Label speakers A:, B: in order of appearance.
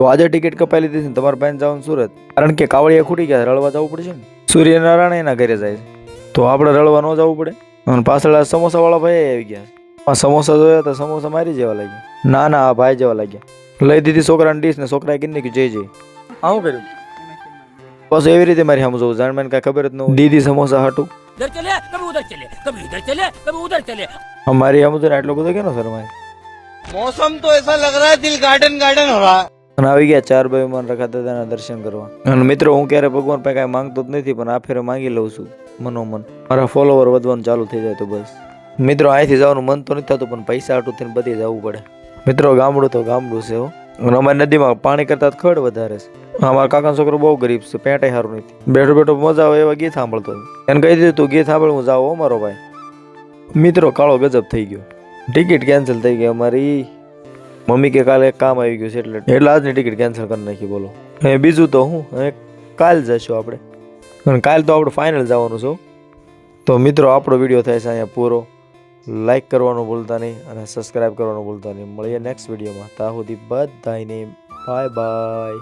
A: તો આજે ટિકિટ કપાઈ લીધી છે ને તમારે પાસે જવાનું સુરત, કારણ કે કાવડિયા ખૂટી ગયા, રળવા જવું પડશે ને. સૂર્યનારાયણ એના ઘરે જાય છે, તો આપણે રળવા ન જવું પડે. અને પાછળ આ સમોસા વાળા ભાઈ આવી ગયા. આ સમોસા જોયા તો સમોસા મારી જેવા લાગ્યા. ના ના, આ ભાઈ જેવા લાગ્યા. લઈ દીધી છોકરાની ડીશ ને છોકરાએ કીધું કે જય જય. આવું કર્યું બસ એવી રીતે મારી સામે જોવું, જાણ મને કાંઈ ખબર જ ન હોય. દીદી સમોસા હાટું
B: इधर चले कभी उधर चले कभी इधर चले कभी उधर चले।
A: અમારી સામે તો આટલો બધો કેનો શરમાય.
C: मौसम तो ऐसा लग रहा है दिल गार्डन गार्डन हो रहा है।
A: અને આવી ગયા 4 ભાઈ મન રખા દાદાના દર્શન કરવા. અને મિત્રો હું ક્યારે ભગવાન પાસે કાંઈ માંગતો જ નથી, પણ આ ફેરે માંગી લઉં છું મનોમન. મારા ફોલોવર વધવાનું ચાલુ થઈ જાય તો બસ. મિત્રો અહીંથી જવાનું મન તો નથી થતું, પણ પૈસા હાટું થઈને બધી જવું પડે. મિત્રો ગામડું તો ગામડું છે હો. અને અમારી નદીમાં પાણી કરતા ખડ વધારે છે. અમારા કાકાનો છોકરો બહુ ગરીબ છે, પેટે સારું નથી. બેઠો બેઠો મજા આવે એવા ગીત સાંભળતો એને કહી દીધું તું ગીત સાંભળ, હું જાઉં મારો ભાઈ. મિત્રો કાળો ગજબ થઈ ગયો, ટિકિટ કેન્સલ થઈ ગઈ અમારી. મમ્મી કે કાલે એક કામ આવી ગયું છે એટલે આજની ટિકિટ કેન્સલ કરી નાખી. બોલો બીજું તો હું કાલ જશું આપણે, અને કાલ તો આપણે ફાઇનલ જવાનું છું. તો મિત્રો આપણો વિડીયો થાય છે અહીંયા પૂરો. લાઈક કરવાનું ભૂલતા નહીં અને સબસ્ક્રાઈબ કરવાનું ભૂલતા નહીં. મળીએ નેક્સ્ટ વિડીયોમાં. ત્યાં સુધી બધાને બાય બાય.